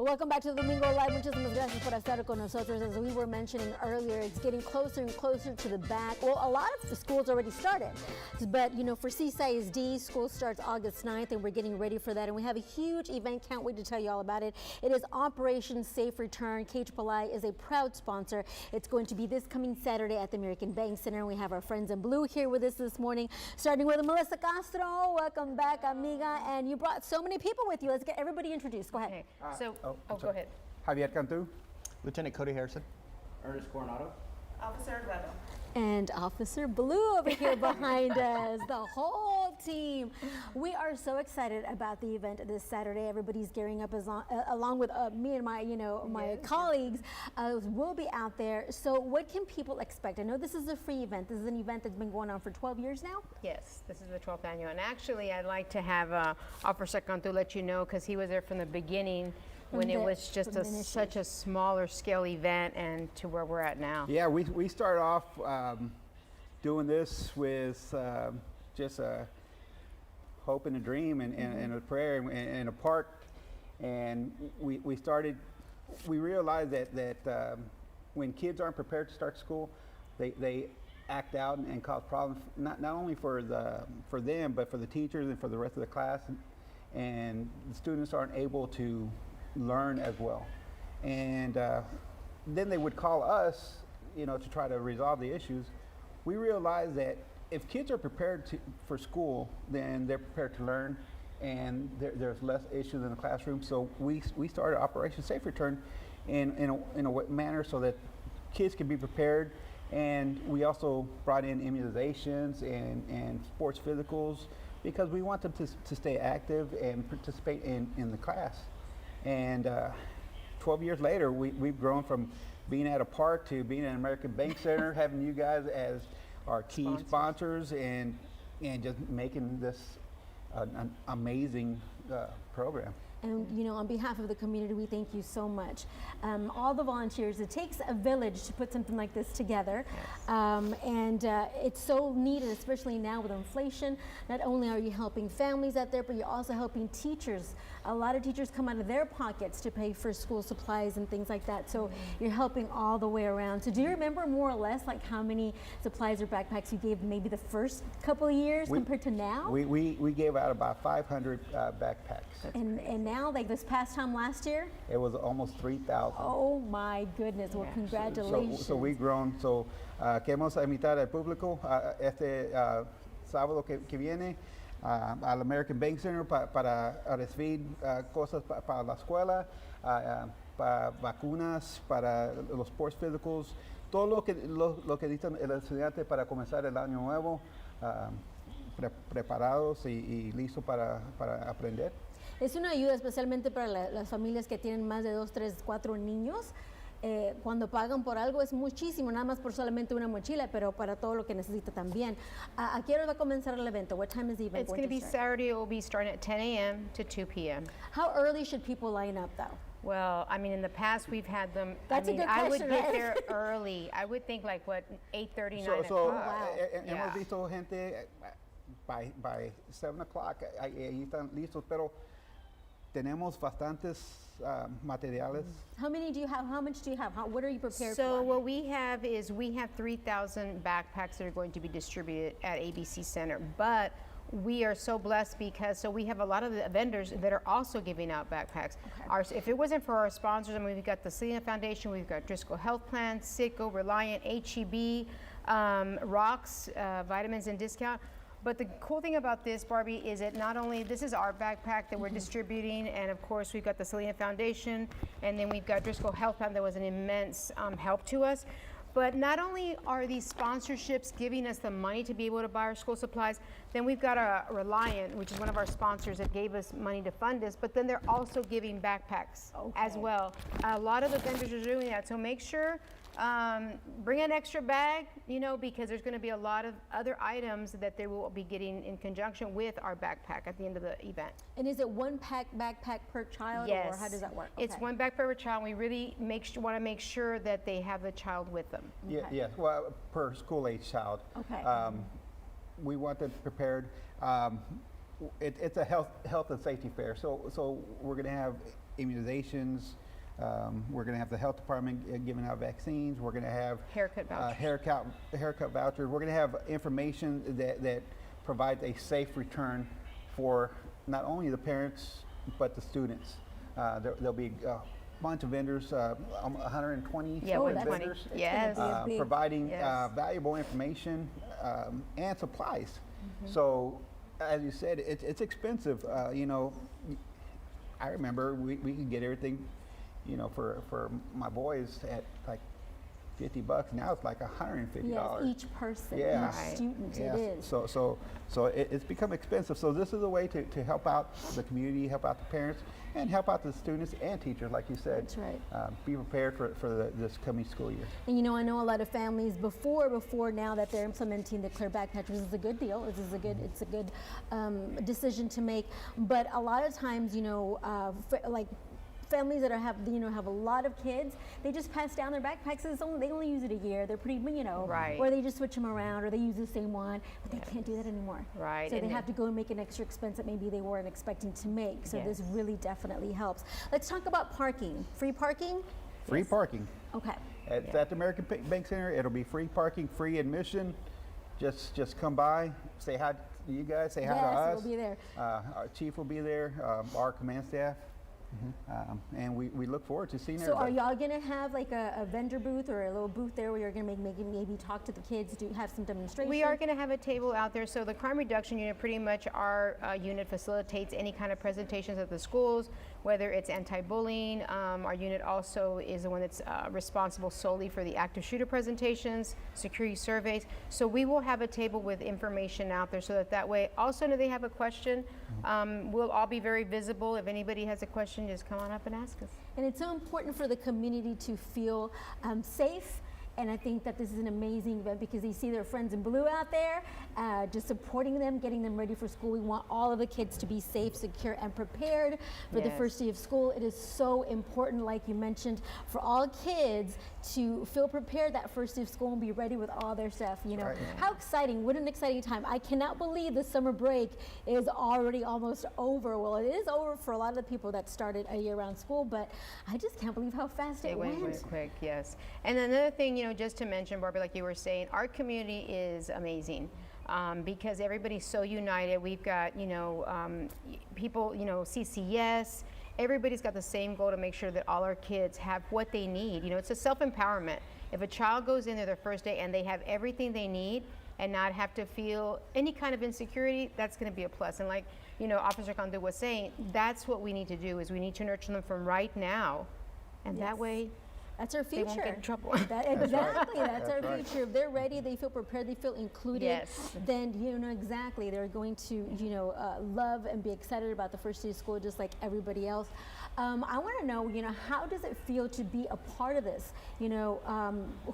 Welcome back to Domingo Live. Muchísimas gracias por estar con nosotros. As we were mentioning earlier, it's getting closer and closer to the back. Well, a lot of the schools already started, but you know, for CCPD, school starts August 9th, and we're getting ready for that. And we have a huge event. Can't wait to tell you all about it. It is Operation Safe Return. KCCPD is a proud sponsor. It's going to be this coming Saturday at the American Bank Center. And we have our friends in blue here with us this morning, starting with Melissa Castro. Welcome back, amiga. And you brought so many people with you. Let's get everybody introduced. Go ahead. Okay. Go ahead. Javier Cantu. Lieutenant Cody Harrison. Ernest Coronado. Officer Leto. And Officer Blue over here behind us, the whole team. We are so excited about the event this Saturday. Everybody's gearing up along with me and my colleagues. We'll be out there. So what can people expect? I know this is a free event. This is an event that's been going on for 12 years now. Yes, this is the 12th annual. And actually, I'd like to have Officer Cantu let you know, because he was there from the beginning when it was just such a smaller scale event, and to where we're at now. Yeah, we started off doing this with just a hope and a dream and a prayer in a park. And we realized that when kids aren't prepared to start school, they act out and cause problems, not only for them, but for the teachers and for the rest of the class. And the students aren't able to learn as well. And then they would call us, to try to resolve the issues. We realized that if kids are prepared for school, then they're prepared to learn, and there's less issues in the classroom. So we started Operation Safe Return in a manner so that kids can be prepared. And we also brought in immunizations and sports physicals, because we want them to stay active and participate in the class. And 12 years later, we've grown from being at a park to being at an American Bank Center, having you guys as our key sponsors, and just making this an amazing program. And on behalf of the community, we thank you so much. All the volunteers, it takes a village to put something like this together. Yes. It's so needed, especially now with inflation. Not only are you helping families out there, but you're also helping teachers. A lot of teachers come out of their pockets to pay for school supplies and things like that. So you're helping all the way around. So do you remember more or less like how many supplies or backpacks you gave maybe the first couple of years compared to now? We gave out about 500 backpacks. And now, like this past time last year? It was almost 3,000. Oh my goodness, well congratulations. So we've grown. So queremos invitar al público este sábado que viene al American Bank Center para recibir cosas para la escuela, para vacunas, para los sports physicals, todo lo que necesitan el estudiante para comenzar el año nuevo, preparados y listos para aprender. Es una ayuda especialmente para las familias que tienen más de 2, 3, 4 niños. Cuando pagan por algo es muchísimo, nada más por solamente una mochila, pero para todo lo que necesita también. ¿A qué hora va a comenzar el evento? What time is the event? It's going to be Saturday. It will be starting at 10 a.m. to 2 p.m. How early should people line up, though? Well, I mean, in the past we've had them. That's a good question, I would get right? there early. I would think like what 8:30, 9 So o'clock. hemos visto gente by 7 o'clock ahí están listos, pero tenemos bastantes materiales. How many do you have? How much do you have? What are you prepared for? So what we have is 3,000 backpacks that are going to be distributed at ABC Center, but we are so blessed because we have a lot of the vendors that are also giving out backpacks. Okay. If it wasn't for our sponsors, I mean, we've got the Selena Foundation, we've got Driscoll Health Plan, Citgo, Reliant, HEB, Rocks, Vitamins and Discount. But the cool thing about this, Barbie, is that not only this is our backpack that we're distributing, and of course we've got the Selena Foundation, and then we've got Driscoll Health Plan that was an immense help to us. But not only are these sponsorships giving us the money to be able to buy our school supplies, then we've got a Reliant, which is one of our sponsors that gave us money to fund this, but then they're also giving backpacks as well. A lot of the vendors are doing that, so make sure bring an extra bag, because there's going to be a lot of other items that they will be getting in conjunction with our backpack at the end of the event. And is it one backpack per child, yes, or how does that work? It's one backpack per child. We really want to make sure that they have the child with them. Okay. Yes, well, per school-age child. Okay. We want them prepared. It's a health and safety fair, so we're going to have immunizations. We're going to have the health department giving out vaccines. We're going to have Haircut vouchers. Haircut vouchers. We're going to have information that provides a safe return for not only the parents but the students. There'll be a bunch of vendors, 120 Yeah, 120. vendors, Yes. providing Yes. valuable information and supplies. So, as you said, it's expensive. You know, I remember we could get everything, you know, for my boys at like $50. Now it's like $150. Yes, each person, Yeah. each student, Yes. it is. So it's become expensive. So this is a way to help out the community, help out the parents, and help out the students and teachers, like you said. That's right. Be prepared for this coming school year. And you know, I know a lot of families before now that they're implementing the clear backpatch, which is a good deal. It's a good decision to make. But a lot of times, you know, like families that have a lot of kids, they just pass down their backpacks. They only use it a year. They're pretty, you know, Right. or they just switch them around, or they use the same one. But they can't do that anymore. Right, So and they then- have to go and make an extra expense that maybe they weren't expecting to make. So this Yes. really definitely helps. Let's talk about parking. Free parking. Free parking. Okay. It's at the American Bank Center. It'll be free parking, free admission. Just come by, say hi to you guys, say hi to Yes, us. we'll be there. Our chief will be there, our command staff. And we look forward to seeing So are everybody. y'all gonna have like a vendor booth or a little booth there where you're gonna maybe talk to the kids, have some demonstration? We are going to have a table out there. So the Crime Reduction Unit, pretty much our unit facilitates any kind of presentations at the schools, whether it's anti-bullying. Our unit also is the one that's responsible solely for the active shooter presentations, security surveys. So we will have a table with information out there so that way, also if they have a question, we'll all be very visible. If anybody has a question, just come on up and ask us. And it's so important for the community to feel safe. And I think that this is an amazing event because they see their friends in blue out there, just supporting them, getting them ready for school. We want all of the kids to be safe, secure, and prepared for the Yes. first day of school. It is so important, like you mentioned, for all kids to feel prepared that first day of school and be ready with all their stuff. You know, Right. how exciting! What an exciting time! I cannot believe the summer break is already almost over. Well, it is over for a lot of the people that started a year-round school, but I just can't believe how fast it went. Went quick, yes. And another thing, you know, just to mention, Barbara, like you were saying, our community is amazing because everybody's so united. We've got, you know, people, you know, CCS. Everybody's got the same goal to make sure that all our kids have what they need. You know, it's a self-empowerment. If a child goes in there their first day and they have everything they need and not have to feel any kind of insecurity, that's going to be a plus. And like, you know, Officer Condu was saying, that's what we need to do is we need to nurture them from right now. And Yes. that way, That's our future. they won't get in trouble. Exactly, that's our That's right. future. If they're ready, they feel prepared, they feel included, Yes. then you know exactly they're going to love and be excited about the first day of school just like everybody else. I want to know, you know, how does it feel to be a part of this? You know,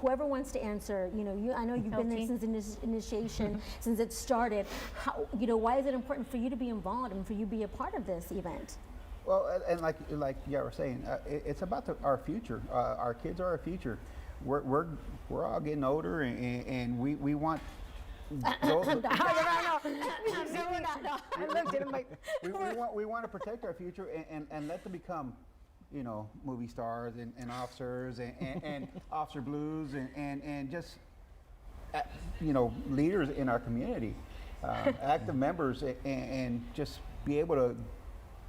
whoever wants to answer, you know, I know you've been there LT. since initiation, since it started. How, you know, why is it important for you to be involved and for you to be a part of this event? Well, and like you were saying, it's about our future. Our kids are our future. We're all getting older, and we want those. We want to protect our future and let them become, you know, movie stars and officers and officer blues and just you know, leaders in our community, active members, and just be able to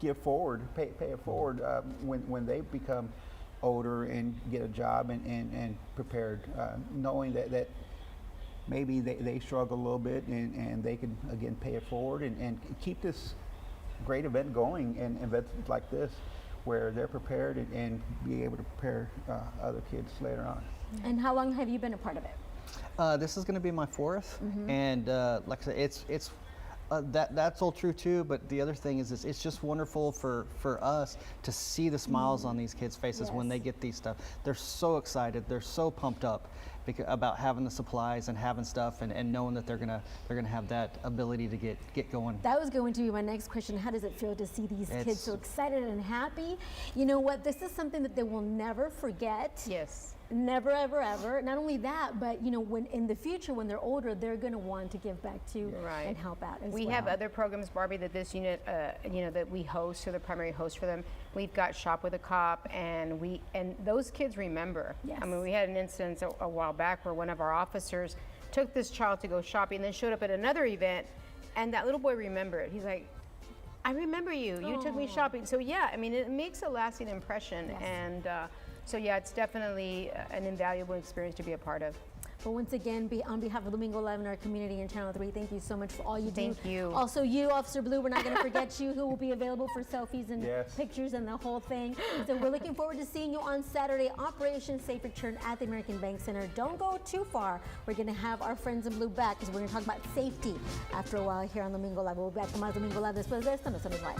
give forward, pay it forward when they become older and get a job and prepared, knowing that maybe they struggle a little bit and they can again pay it forward and keep this great event going, and events like this where they're prepared and be able to prepare other kids later on. And how long have you been a part of it? This is going to be my fourth, and like I said, it's that's all true too. But the other thing is, it's just wonderful for us to see the smiles on these kids' faces when they Yes. get these stuff. They're so excited, they're so pumped up about having the supplies and having stuff, and knowing that they're gonna have that ability to get going. That was going to be my next question. How does it feel to see these kids so excited and happy? You know what? This is something that they will never forget. Yes. Never, ever, ever. Not only that, but when in the future, when they're older, they're going to want to give back too Right. and help out as We well. have other programs, Barbie, that this unit, that we host, or the primary host for them. We've got Shop with a Cop, and those kids remember. Yes. I mean, we had an instance a while back where one of our officers took this child to go shopping, then showed up at another event, and that little boy remembered. He's like, I remember you. You took me shopping. So yeah, I mean, it makes a lasting impression, and so yeah, it's definitely an invaluable experience to be a part of. But once again, on behalf of Domingo Live and our community in Channel 3, thank you so much for all you do. Thank you. Also you, Officer Blue, we're not going to forget you, who will be available for selfies and Yes. pictures and the whole thing. So we're looking forward to seeing you on Saturday, Operation Safe Return at the American Bank Center. Don't go too far. We're going to have our friends in blue back because we're going to talk about safety after a while here on Domingo Live. We'll be back con más Domingo Live después de esto. No se nos vayan.